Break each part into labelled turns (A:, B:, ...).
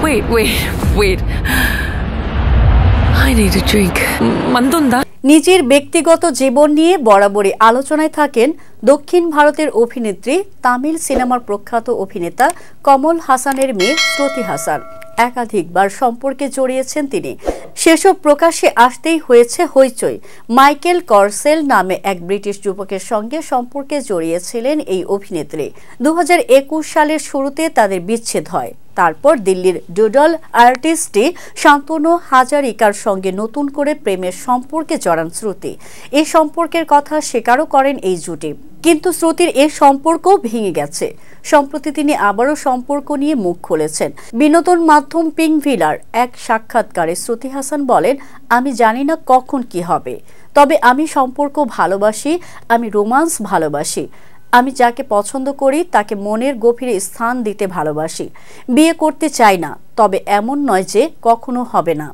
A: wait. I need a drink. Mandunda.
B: নিজের ব্যক্তিগত জীবন নিয়ে বরাবরই আলোচনায় থাকেন দক্ষিণ ভারতের অভিনেত্রী, তামিল সিনেমার প্রখ্যাত অভিনেতা কমল হাসানের মেয়ে শ্রুতি হাসান। একাধিকবার সম্পর্কে জড়িয়েছেন তিনি। সেসব প্রকাশ্যে আসতেই হয়েছে হইচই। মাইকেল করসেল নামে এক ব্রিটিশ যুবকের সঙ্গে সম্পর্কে জড়িয়েছিলেন এই অভিনেত্রী। 2021 সালের শুরুতে তাদের বিচ্ছেদ হয়। তারপর দিল্লির ডুডল আর্টিস্টটি শান্তনু হাজারিকার সঙ্গে নতুন করে প্রেমের সম্পর্কে জড়ান শ্রুতি। এই সম্পর্কের কথা স্বীকারও করেন এই জুটি, কিন্তু শ্রুতির এ সম্পর্ক ভেঙে গেছে। সম্প্রতি তিনি আবারও সম্পর্ক নিয়ে মুখ খুলেছেন। বিনোদন মাধ্যম পিঙ্কভিলার এক সাক্ষাৎকারে শ্রুতি হাসান বলেন, আমি জানি না কখন কি হবে, তবে আমি সম্পর্ক ভালোবাসি, আমি রোমান্স ভালোবাসি। আমি যাকে পছন্দ করি তাকে মনের গভীরে স্থান দিতে ভালোবাসি। বিয়ে করতে চাই না, তবে এমন নয় যে কখনো হবে না।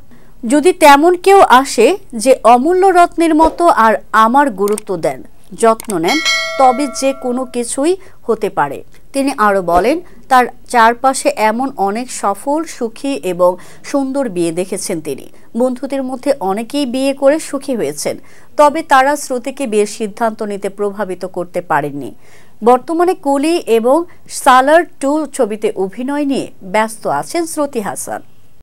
B: যদি তেমন কেউ আসে যে অমূল্য রত্নের মতো আর আমার গুরুত্ব দেন, যত্ন নেন, তবে যে কোনো কিছুই হতে পারে। তিনি আরও বলেন, তার চারপাশে এমন অনেক সফল, সুখী এবং সুন্দর বিয়ে দেখেছেন তিনি। বন্ধুদের মধ্যে অনেকেই বিয়ে করে সুখী হয়েছেন, তবে তারা শ্রুতিকে বিয়ের সিদ্ধান্ত নিতে প্রভাবিত করতে পারেননি। বর্তমানে কুলি এবং সালার 2 ছবিতে অভিনয় নিয়ে ব্যস্ত আছেন শ্রুতি হাসান।